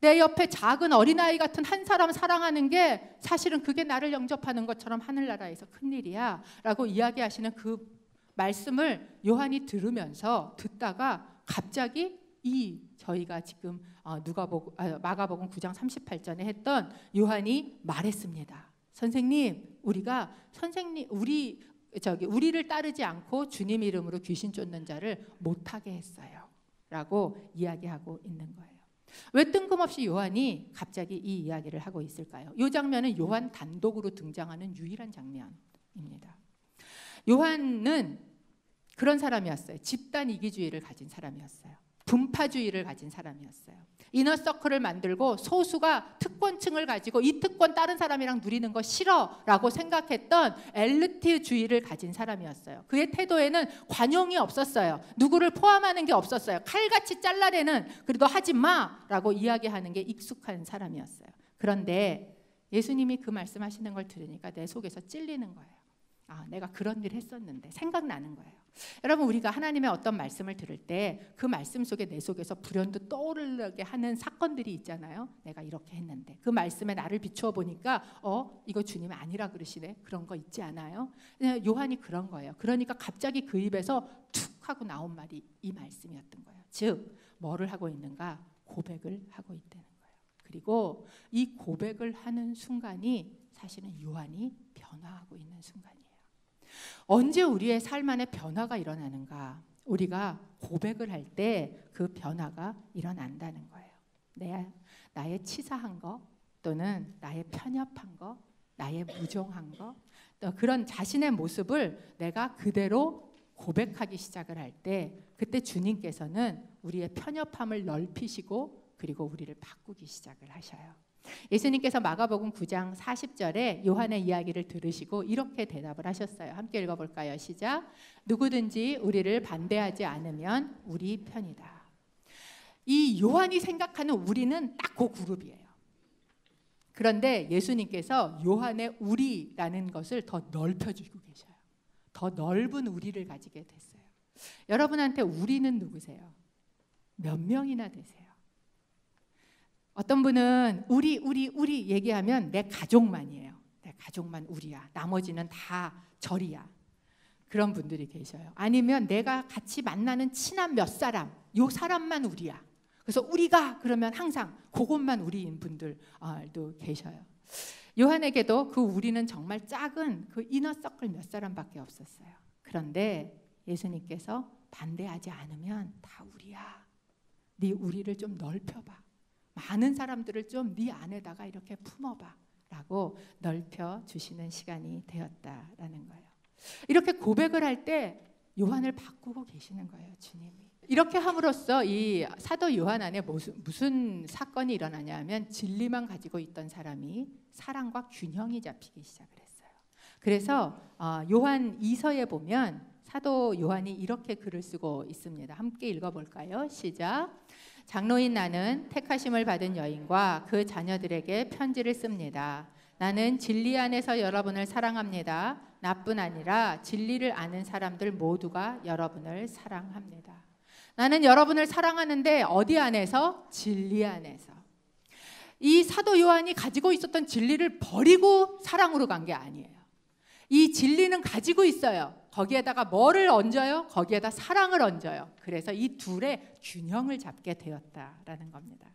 A: 내 옆에 작은 어린아이 같은 한 사람 사랑하는 게 사실은 그게 나를 영접하는 것처럼 하늘나라에서 큰일이야 라고 이야기하시는 그 말씀을 요한이 듣다가 갑자기 저희가 지금 마가복음 9장 38절에 했던 요한이 말했습니다. 선생님, 우리를 따르지 않고 주님 이름으로 귀신 쫓는 자를 못하게 했어요 라고 이야기하고 있는 거예요. 왜 뜬금없이 요한이 갑자기 이 이야기를 하고 있을까요? 이 장면은 요한 단독으로 등장하는 유일한 장면입니다. 요한은 그런 사람이었어요. 집단 이기주의를 가진 사람이었어요. 분파주의를 가진 사람이었어요. 이너서클을 만들고 소수가 특권층을 가지고 이 특권 다른 사람이랑 누리는 거 싫어라고 생각했던 엘리트주의를 가진 사람이었어요. 그의 태도에는 관용이 없었어요. 누구를 포함하는 게 없었어요. 칼같이 잘라내는, 그래도 하지 마라고 이야기하는 게 익숙한 사람이었어요. 그런데 예수님이 그 말씀하시는 걸 들으니까 내 속에서 찔리는 거예요. 아, 내가 그런 일 했었는데 생각나는 거예요. 여러분, 우리가 하나님의 어떤 말씀을 들을 때 그 말씀 속에 내 속에서 불현듯 떠오르게 하는 사건들이 있잖아요. 내가 이렇게 했는데 그 말씀에 나를 비추어 보니까 이거 주님이 아니라 그러시네. 그런 거 있지 않아요? 요한이 그런 거예요. 그러니까 갑자기 그 입에서 툭 하고 나온 말이 이 말씀이었던 거예요. 즉 뭐를 하고 있는가? 고백을 하고 있다는 거예요. 그리고 이 고백을 하는 순간이 사실은 요한이 변화하고 있는 순간이에요. 언제 우리의 삶 안에 변화가 일어나는가? 우리가 고백을 할 때 그 변화가 일어난다는 거예요. 나의 치사한 거, 또는 나의 편협한 거, 나의 무정한 거, 또 그런 자신의 모습을 내가 그대로 고백하기 시작을 할 때, 그때 주님께서는 우리의 편협함을 넓히시고 그리고 우리를 바꾸기 시작을 하셔요. 예수님께서 마가복음 9장 40절에 요한의 이야기를 들으시고 이렇게 대답을 하셨어요. 함께 읽어볼까요? 시작. 누구든지 우리를 반대하지 않으면 우리 편이다. 이 요한이 생각하는 우리는 딱 그 그룹이에요. 그런데 예수님께서 요한의 우리라는 것을 더 넓혀주고 계셔요. 더 넓은 우리를 가지게 됐어요. 여러분한테 우리는 누구세요? 몇 명이나 되세요? 어떤 분은 우리 얘기하면 내 가족만이에요. 내 가족만 우리야. 나머지는 다 절이야. 그런 분들이 계셔요. 아니면 내가 같이 만나는 친한 몇 사람, 요 사람만 우리야. 그래서 우리가 그러면 항상 그것만 우리인 분들도 계셔요. 요한에게도 그 우리는 정말 작은 그 이너서클 몇 사람밖에 없었어요. 그런데 예수님께서 반대하지 않으면 다 우리야. 네 우리를 좀 넓혀봐. 많은 사람들을 좀 네 안에다가 이렇게 품어봐 라고 넓혀주시는 시간이 되었다라는 거예요. 이렇게 고백을 할 때 요한을 바꾸고 계시는 거예요, 주님이. 이렇게 함으로써 이 사도 요한 안에 무슨 사건이 일어나냐면 진리만 가지고 있던 사람이 사랑과 균형이 잡히기 시작을 했어요. 그래서 요한 2서에 보면 사도 요한이 이렇게 글을 쓰고 있습니다. 함께 읽어볼까요? 시작. 장로인 나는 택하심을 받은 여인과 그 자녀들에게 편지를 씁니다. 나는 진리 안에서 여러분을 사랑합니다. 나뿐 아니라 진리를 아는 사람들 모두가 여러분을 사랑합니다. 나는 여러분을 사랑하는데 어디 안에서? 진리 안에서. 이 사도 요한이 가지고 있었던 진리를 버리고 사랑으로 간 게 아니에요. 이 진리는 가지고 있어요. 거기에다가 뭐를 얹어요? 거기에다 사랑을 얹어요. 그래서 이 둘의 균형을 잡게 되었다라는 겁니다.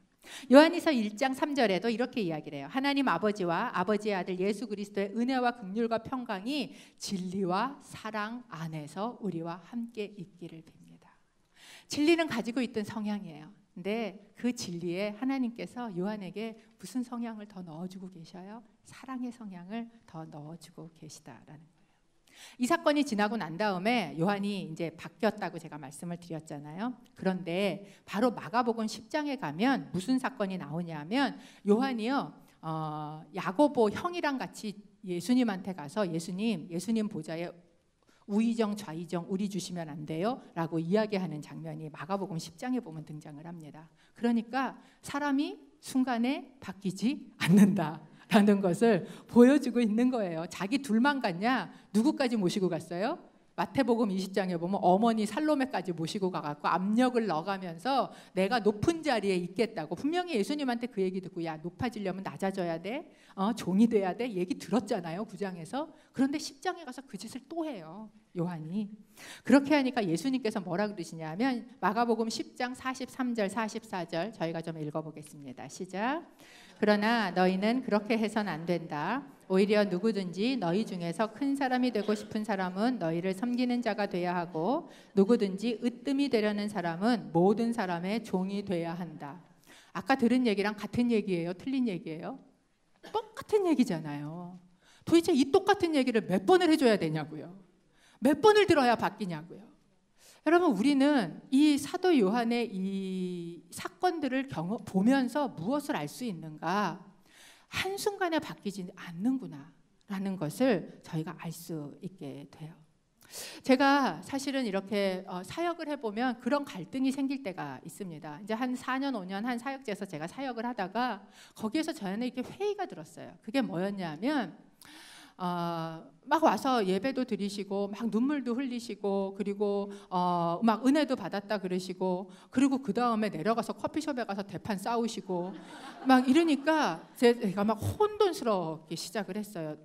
A: 요한일서 1장 3절에도 이렇게 이야기를 해요. 하나님 아버지와 아버지의 아들 예수 그리스도의 은혜와 긍휼과 평강이 진리와 사랑 안에서 우리와 함께 있기를 빕니다. 진리는 가지고 있던 성향이에요. 근데 그 진리에 하나님께서 요한에게 무슨 성향을 더 넣어주고 계셔요? 사랑의 성향을 더 넣어주고 계시다라는 거예요. 이 사건이 지나고 난 다음에 요한이 이제 바뀌었다고 제가 말씀을 드렸잖아요. 그런데 바로 마가복음 10장에 가면 무슨 사건이 나오냐면 요한이요, 야고보 형이랑 같이 예수님한테 가서 예수님 보좌에 우의정 좌의정 우리 주시면 안 돼요? 라고 이야기하는 장면이 마가복음 10장에 보면 등장을 합니다. 그러니까 사람이 순간에 바뀌지 않는다라는 것을 보여주고 있는 거예요. 자기 둘만 갔냐? 누구까지 모시고 갔어요? 마태복음 20장에 보면 어머니 살로메까지 모시고 가갖고 압력을 넣어가면서 내가 높은 자리에 있겠다고. 분명히 예수님한테 그 얘기 듣고 야 높아지려면 낮아져야 돼, 종이 돼야 돼 얘기 들었잖아요 9장에서. 그런데 10장에 가서 그 짓을 또 해요 요한이. 그렇게 하니까 예수님께서 뭐라 그러시냐면 마가복음 10장 43절 44절 저희가 좀 읽어보겠습니다. 시작. 그러나 너희는 그렇게 해선 안 된다. 오히려 누구든지 너희 중에서 큰 사람이 되고 싶은 사람은 너희를 섬기는 자가 돼야 하고 누구든지 으뜸이 되려는 사람은 모든 사람의 종이 돼야 한다. 아까 들은 얘기랑 같은 얘기예요? 틀린 얘기예요? 똑같은 얘기잖아요. 도대체 이 똑같은 얘기를 몇 번을 해줘야 되냐고요. 몇 번을 들어야 바뀌냐고요. 여러분, 우리는 이 사도 요한의 이 사건들을 보면서 무엇을 알 수 있는가? 한순간에 바뀌지 않는구나 라는 것을 저희가 알 수 있게 돼요. 제가 사실은 이렇게 사역을 해보면 그런 갈등이 생길 때가 있습니다. 이제 한 4년 5년 한 사역지에서 제가 사역을 하다가 거기에서 저한테 이렇게 회의가 들었어요. 그게 뭐였냐면 막 와서 예배도 드리시고 막 눈물도 흘리시고 그리고 막 은혜도 받았다 그러시고 그리고 그 다음에 내려가서 커피숍에 가서 대판 싸우시고 막 이러니까 제가 막 혼돈스럽게 시작을 했어요.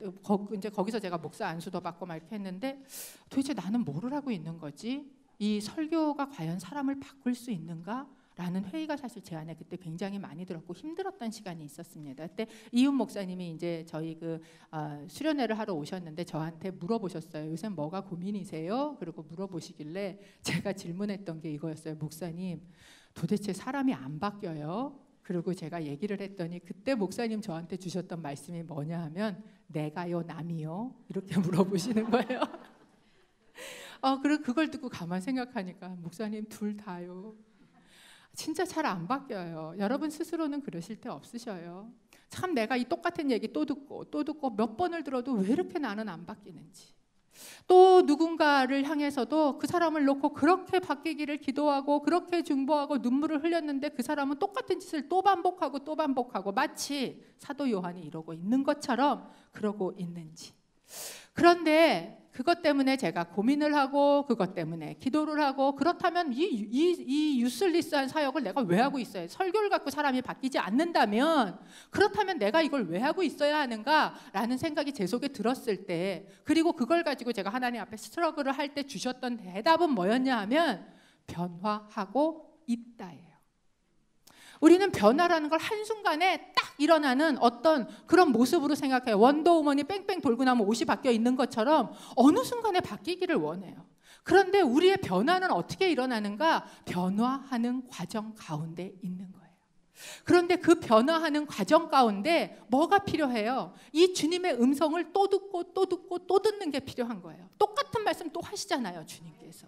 A: 이제 거기서 제가 목사 안수도 받고 막 이렇게 했는데 도대체 나는 뭐를 하고 있는 거지? 이 설교가 과연 사람을 바꿀 수 있는가? 라는 회의가 사실 제 안에 그때 굉장히 많이 들었고 힘들었던 시간이 있었습니다. 그때 이훈 목사님이 이제 저희 수련회를 하러 오셨는데 저한테 물어보셨어요. 요새 뭐가 고민이세요? 그리고 물어보시길래 제가 질문했던 게 이거였어요. 목사님, 도대체 사람이 안 바뀌어요? 그리고 제가 얘기를 했더니 그때 목사님 저한테 주셨던 말씀이 뭐냐 하면 내가요 남이요? 이렇게 물어보시는 거예요. 그리고 그걸 듣고 가만 생각하니까 목사님 둘 다요. 진짜 잘 안 바뀌어요. 여러분 스스로는 그러실 때 없으셔요. 참 내가 이 똑같은 얘기 또 듣고 몇 번을 들어도 왜 이렇게 나는 안 바뀌는지. 또 누군가를 향해서도 그 사람을 놓고 그렇게 바뀌기를 기도하고 그렇게 중보하고 눈물을 흘렸는데 그 사람은 똑같은 짓을 또 반복하고 마치 사도 요한이 이러고 있는 것처럼 그러고 있는지. 그런데 그것 때문에 제가 고민을 하고 그것 때문에 기도를 하고 그렇다면 이 유슬리스한 사역을 내가 왜 하고 있어요? 설교를 갖고 사람이 바뀌지 않는다면 그렇다면 내가 이걸 왜 하고 있어야 하는가라는 생각이 제 속에 들었을 때 그리고 그걸 가지고 제가 하나님 앞에 스트러글을 할 때 주셨던 대답은 뭐였냐 하면 변화하고 있다예요. 우리는 변화라는 걸 한순간에 딱 일어나는 어떤 그런 모습으로 생각해요. 원더우먼이 뺑뺑 돌고 나면 옷이 바뀌어 있는 것처럼 어느 순간에 바뀌기를 원해요. 그런데 우리의 변화는 어떻게 일어나는가? 변화하는 과정 가운데 있는 거예요. 그런데 그 변화하는 과정 가운데 뭐가 필요해요? 이 주님의 음성을 또 듣는 게 필요한 거예요. 똑같은 말씀 또 하시잖아요, 주님께서.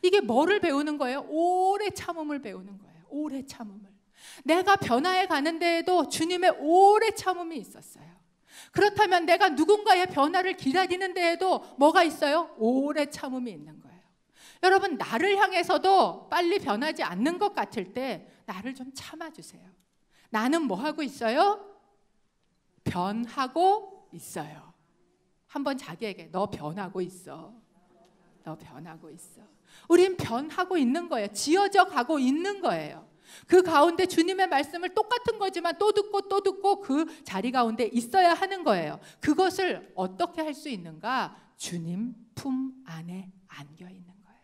A: 이게 뭐를 배우는 거예요? 오래 참음을 배우는 거예요. 오래 참음을. 내가 변화해 가는 데에도 주님의 오래 참음이 있었어요. 그렇다면 내가 누군가의 변화를 기다리는 데에도 뭐가 있어요? 오래 참음이 있는 거예요. 여러분, 나를 향해서도 빨리 변하지 않는 것 같을 때 나를 좀 참아주세요. 나는 뭐 하고 있어요? 변하고 있어요. 한번 자기에게 너 변하고 있어. 너 변하고 있어. 우린 변하고 있는 거예요. 지어져 가고 있는 거예요. 그 가운데 주님의 말씀을 똑같은 거지만 또 듣고 그 자리 가운데 있어야 하는 거예요. 그것을 어떻게 할 수 있는가? 주님 품 안에 안겨 있는 거예요.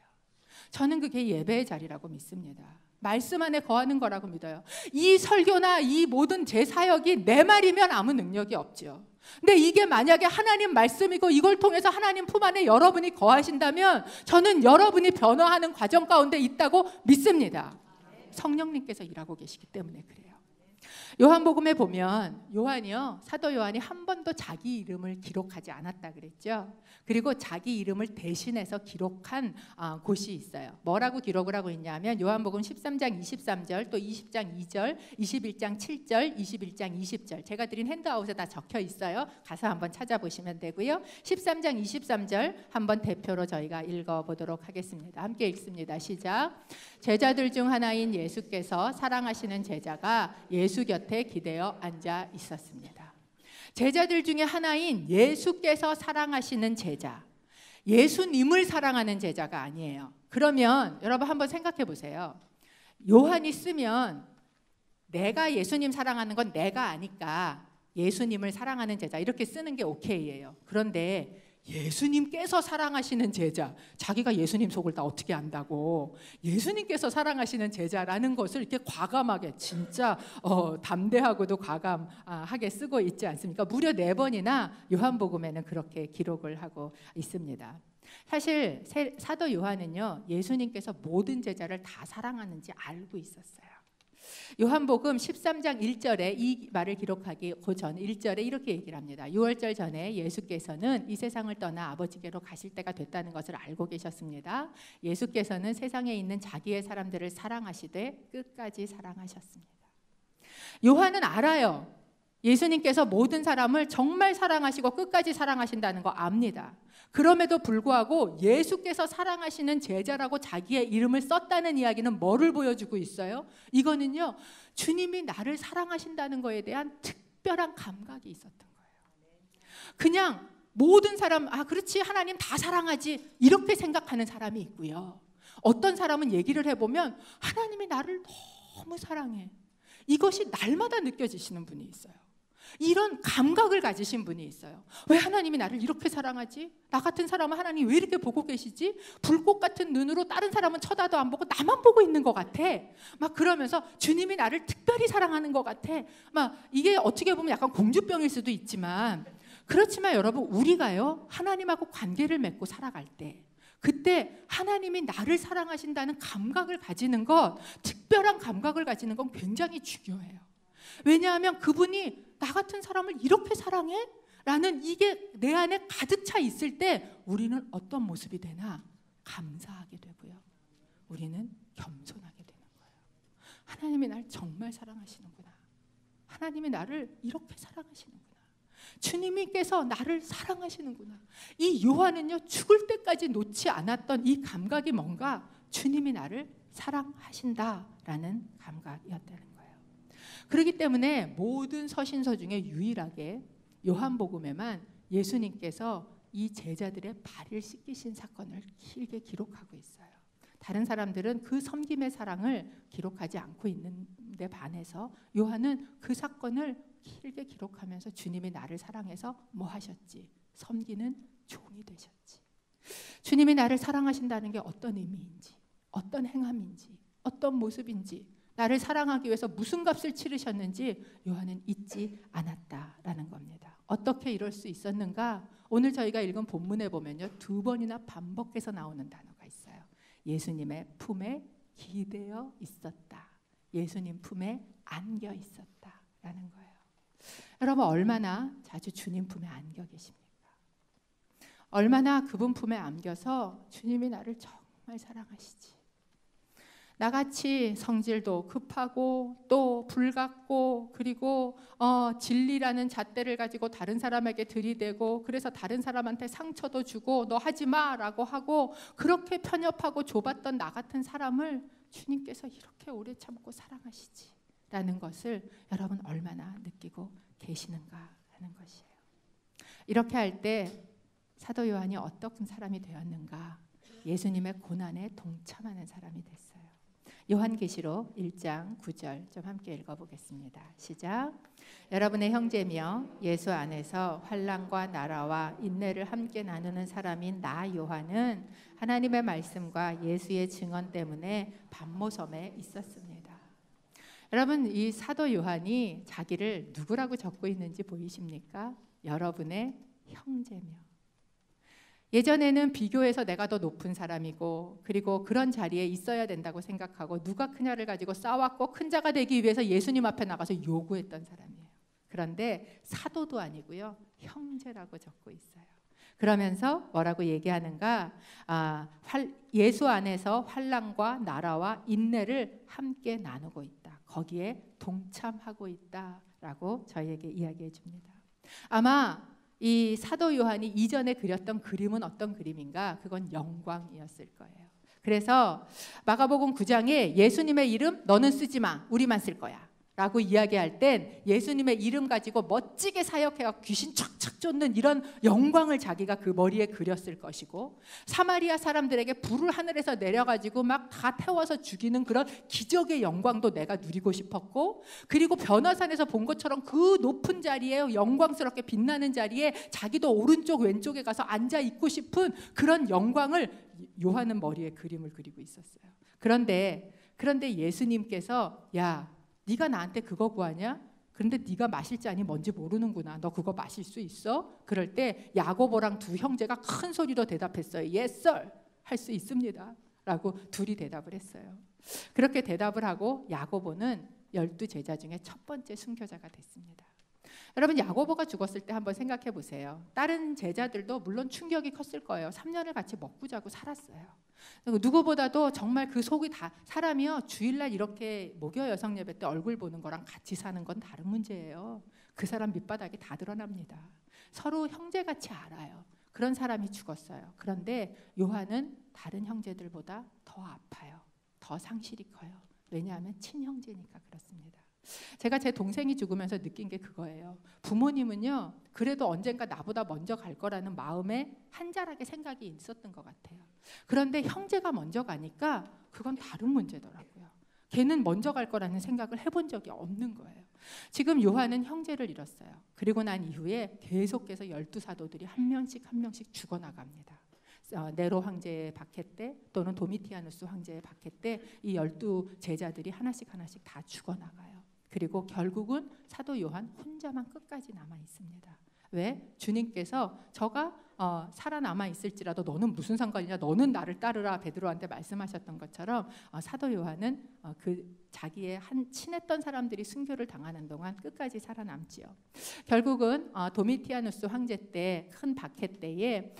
A: 저는 그게 예배의 자리라고 믿습니다. 말씀 안에 거하는 거라고 믿어요. 이 설교나 이 모든 제 사역이 내 말이면 아무 능력이 없죠. 근데 이게 만약에 하나님 말씀이고 이걸 통해서 하나님 품 안에 여러분이 거하신다면 저는 여러분이 변화하는 과정 가운데 있다고 믿습니다. 성령님께서 일하고 계시기 때문에 그래요. 요한복음에 보면 요한이요, 사도 요한이 한 번도 자기 이름을 기록하지 않았다 그랬죠. 그리고 자기 이름을 대신해서 기록한 곳이 있어요. 뭐라고 기록을 하고 있냐면 요한복음 13장 23절, 또 20장 2절, 21장 7절, 21장 20절. 제가 드린 핸드아웃에 다 적혀 있어요. 가서 한번 찾아보시면 되고요. 13장 23절 한번 대표로 저희가 읽어보도록 하겠습니다. 함께 읽습니다. 시작. 제자들 중 하나인 예수께서 사랑하시는 제자가 예수 곁에 기대어 앉아 있었습니다. 제자들 중에 하나인 예수께서 사랑하시는 제자, 예수님을 사랑하는 제자가 아니에요. 그러면 여러분 한번 생각해 보세요. 요한이 쓰면 내가 예수님 사랑하는 건 내가 아니까 예수님을 사랑하는 제자 이렇게 쓰는 게 오케이예요. 그런데 예수님께서 사랑하시는 제자, 자기가 예수님 속을 다 어떻게 안다고, 예수님께서 사랑하시는 제자라는 것을 이렇게 과감하게, 진짜 담대하고도 과감하게 쓰고 있지 않습니까? 무려 4번이나 요한복음에는 그렇게 기록을 하고 있습니다. 사실 사도 요한은요, 예수님께서 모든 제자를 다 사랑하는지 알고 있었어요. 요한복음 13장 1절에 이 말을 기록하기 전 1절에 이렇게 얘기를 합니다. 유월절 전에 예수께서는 이 세상을 떠나 아버지께로 가실 때가 됐다는 것을 알고 계셨습니다. 예수께서는 세상에 있는 자기의 사람들을 사랑하시되 끝까지 사랑하셨습니다. 요한은 알아요. 예수님께서 모든 사람을 정말 사랑하시고 끝까지 사랑하신다는 거 압니다. 그럼에도 불구하고 예수께서 사랑하시는 제자라고 자기의 이름을 썼다는 이야기는 뭐를 보여주고 있어요? 이거는요, 주님이 나를 사랑하신다는 거에 대한 특별한 감각이 있었던 거예요. 그냥 모든 사람, 그렇지, 하나님 다 사랑하지, 이렇게 생각하는 사람이 있고요. 어떤 사람은 얘기를 해보면 하나님이 나를 너무 사랑해, 이것이 날마다 느껴지시는 분이 있어요. 이런 감각을 가지신 분이 있어요. 왜 하나님이 나를 이렇게 사랑하지? 나 같은 사람은 하나님 왜 이렇게 보고 계시지? 불꽃 같은 눈으로 다른 사람은 쳐다도 안 보고 나만 보고 있는 것 같아. 막 그러면서 주님이 나를 특별히 사랑하는 것 같아. 막 이게 어떻게 보면 약간 공주병일 수도 있지만, 그렇지만 여러분, 우리가요, 하나님하고 관계를 맺고 살아갈 때, 그때 하나님이 나를 사랑하신다는 감각을 가지는 것, 특별한 감각을 가지는 건 굉장히 중요해요. 왜냐하면 그분이 나 같은 사람을 이렇게 사랑해? 라는 이게 내 안에 가득 차 있을 때 우리는 어떤 모습이 되나? 감사하게 되고요, 우리는 겸손하게 되는 거예요. 하나님이 날 정말 사랑하시는구나, 하나님이 나를 이렇게 사랑하시는구나, 주님께서 나를 사랑하시는구나. 이 요한은요, 죽을 때까지 놓지 않았던 이 감각이 뭔가, 주님이 나를 사랑하신다라는 감각이었다는 거예요. 그렇기 때문에 모든 서신서 중에 유일하게 요한복음에만 예수님께서 이 제자들의 발을 씻기신 사건을 길게 기록하고 있어요. 다른 사람들은 그 섬김의 사랑을 기록하지 않고 있는데 반해서 요한은 그 사건을 길게 기록하면서 주님이 나를 사랑해서 뭐 하셨지? 섬기는 종이 되셨지. 주님이 나를 사랑하신다는 게 어떤 의미인지, 어떤 행함인지, 어떤 모습인지, 나를 사랑하기 위해서 무슨 값을 치르셨는지 요한은 잊지 않았다라는 겁니다. 어떻게 이럴 수 있었는가? 오늘 저희가 읽은 본문에 보면요, 2번이나 반복해서 나오는 단어가 있어요. 예수님의 품에 기대어 있었다, 예수님 품에 안겨 있었다라는 거예요. 여러분, 얼마나 자주 주님 품에 안겨 계십니까? 얼마나 그분 품에 안겨서 주님이 나를 정말 사랑하시지, 나같이 성질도 급하고 또 불같고, 그리고 진리라는 잣대를 가지고 다른 사람에게 들이대고, 그래서 다른 사람한테 상처도 주고 너 하지 마라고 하고, 그렇게 편협하고 좁았던 나 같은 사람을 주님께서 이렇게 오래 참고 사랑하시지 라는 것을 여러분 얼마나 느끼고 계시는가 하는 것이에요. 이렇게 할 때 사도 요한이 어떤 사람이 되었는가? 예수님의 고난에 동참하는 사람이 됐어요. 요한계시록 1장 9절 좀 함께 읽어보겠습니다. 시작. 여러분의 형제며 예수 안에서 환난과 나라와 인내를 함께 나누는 사람인 나 요한은 하나님의 말씀과 예수의 증언 때문에 patmos섬에 있었습니다. 여러분, 이 사도 요한이 자기를 누구라고 적고 있는지 보이십니까? 여러분의 형제며. 예전에는 비교해서 내가 더 높은 사람이고, 그리고 그런 자리에 있어야 된다고 생각하고 누가 크냐를 가지고 싸웠고, 큰 자가 되기 위해서 예수님 앞에 나가서 요구했던 사람이에요. 그런데 사도도 아니고요, 형제라고 적고 있어요. 그러면서 뭐라고 얘기하는가? 예수 안에서 환난과 나라와 인내를 함께 나누고 있다, 거기에 동참하고 있다라고 저희에게 이야기해 줍니다. 아마 이 사도 요한이 이전에 그렸던 그림은 어떤 그림인가? 그건 영광이었을 거예요. 그래서 마가복음 9장에 예수님의 이름 너는 쓰지 마, 우리만 쓸 거야 라고 이야기할 땐 예수님의 이름 가지고 멋지게 사역해서 귀신 척척 쫓는 이런 영광을 자기가 그 머리에 그렸을 것이고, 사마리아 사람들에게 불을 하늘에서 내려가지고 막 다 태워서 죽이는 그런 기적의 영광도 내가 누리고 싶었고, 그리고 변화산에서 본 것처럼 그 높은 자리에 영광스럽게 빛나는 자리에 자기도 오른쪽 왼쪽에 가서 앉아 있고 싶은 그런 영광을 요한은 머리에 그림을 그리고 있었어요. 그런데 예수님께서 야, 네가 나한테 그거 구하냐? 그런데 네가 마실 잔이 뭔지 모르는구나. 너 그거 마실 수 있어? 그럴 때 야고보랑 두 형제가 큰 소리로 대답했어요. Yes, sir. 할 수 있습니다. 라고 둘이 대답을 했어요. 그렇게 대답을 하고 야고보는 12 제자 중에 첫 번째 순교자가 됐습니다. 여러분, 야고보가 죽었을 때 한번 생각해 보세요. 다른 제자들도 물론 충격이 컸을 거예요. 3년을 같이 먹고 자고 살았어요. 누구보다도 정말 그 속이 다, 사람이요 주일날 이렇게 목요 여성 예배 때 얼굴 보는 거랑 같이 사는 건 다른 문제예요. 그 사람 밑바닥이 다 드러납니다. 서로 형제같이 알아요. 그런 사람이 죽었어요. 그런데 요한은 다른 형제들보다 더 아파요. 더 상실이 커요. 왜냐하면 친형제니까 그렇습니다. 제가 제 동생이 죽으면서 느낀 게 그거예요. 부모님은요, 그래도 언젠가 나보다 먼저 갈 거라는 마음에 한자락의 생각이 있었던 것 같아요. 그런데 형제가 먼저 가니까 그건 다른 문제더라고요. 걔는 먼저 갈 거라는 생각을 해본 적이 없는 거예요. 지금 요한은 형제를 잃었어요. 그리고 난 이후에 계속해서 12사도들이 한 명씩 죽어나갑니다. 네로 황제의 박해 때 또는 도미티아누스 황제의 박해 때 이 12 제자들이 하나씩 다 죽어나가요. 그리고 결국은 사도 요한 혼자만 끝까지 남아 있습니다. 왜? 주님께서 저가 살아남아 있을지라도 너는 무슨 상관이냐, 너는 나를 따르라 베드로한테 말씀하셨던 것처럼 사도 요한은 그 자기의 친했던 사람들이 순교를 당하는 동안 끝까지 살아남지요. 결국은 도미티아누스 황제 때 큰 박해 때에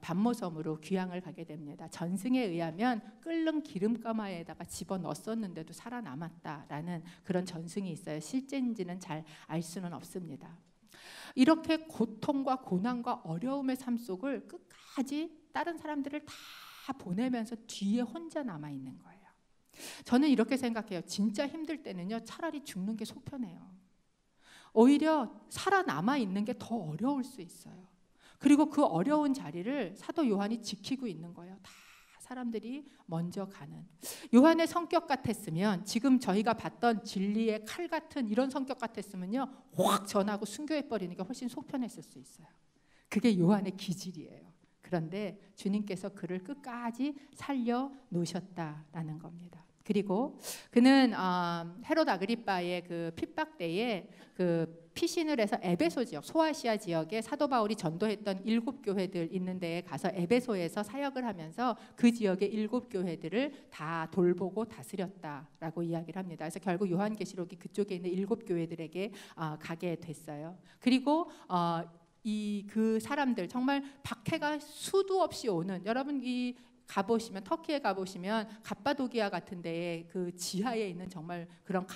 A: 반모섬으로 귀향을 가게 됩니다. 전승에 의하면 끓는 기름가마에다가 집어넣었었는데도 살아남았다라는 그런 전승이 있어요. 실제인지는 잘 알 수는 없습니다. 이렇게 고통과 고난과 어려움의 삶 속을 끝까지 다른 사람들을 다 보내면서 뒤에 혼자 남아 있는 거예요. 저는 이렇게 생각해요. 진짜 힘들 때는요, 차라리 죽는 게 속편해요. 오히려 살아남아 있는 게 더 어려울 수 있어요. 그리고 그 어려운 자리를 사도 요한이 지키고 있는 거예요. 다 사람들이 먼저 가는. 요한의 성격 같았으면, 지금 저희가 봤던 진리의 칼 같은 이런 성격 같았으면요, 확 전하고 순교해버리는 게 훨씬 속편했을 수 있어요. 그게 요한의 기질이에요. 그런데 주님께서 그를 끝까지 살려 놓으셨다라는 겁니다. 그리고 그는 헤롯 아그리빠의 그 핍박 때에 그 피신을 해서 에베소 지역, 소아시아 지역에 사도 바울이 전도했던 7교회들 있는 데에 가서 에베소에서 사역을 하면서 그 지역의 7교회들을 다 돌보고 다스렸다라고 이야기를 합니다. 그래서 결국 요한계시록이 그쪽에 있는 7교회들에게 가게 됐어요. 그리고 그 사람들, 정말 박해가 수도 없이 오는, 여러분 이 가보시면, 터키에 가보시면 갑바도기아 같은 데에 그 지하에 있는 정말 그런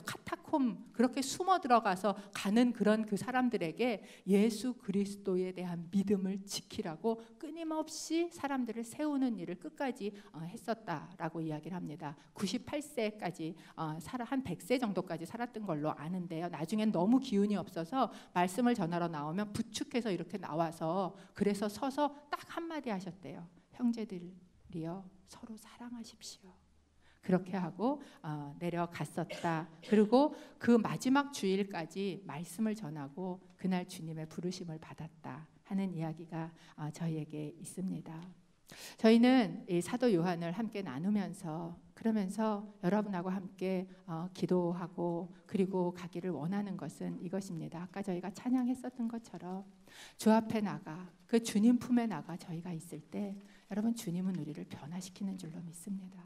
A: 카타콤, 그렇게 숨어 들어가서 가는 그런 그 사람들에게 예수 그리스도에 대한 믿음을 지키라고 끊임없이 사람들을 세우는 일을 끝까지 했었다라고 이야기를 합니다. 98세까지 한 100세 정도까지 살았던 걸로 아는데요. 나중엔 너무 기운이 없어서 말씀을 전하러 나오면 부축해서 이렇게 나와서, 그래서 서서 딱 한마디 하셨대요. 형제들이여, 서로 사랑하십시오. 그렇게 하고 내려갔었다. 그리고 그 마지막 주일까지 말씀을 전하고 그날 주님의 부르심을 받았다 하는 이야기가 저희에게 있습니다. 저희는 이 사도 요한을 함께 나누면서, 그러면서 여러분하고 함께 기도하고 그리고 가기를 원하는 것은 이것입니다. 아까 저희가 찬양했었던 것처럼 주 앞에 나가, 그 주님 품에 나가 저희가 있을 때 여러분, 주님은 우리를 변화시키는 줄로 믿습니다.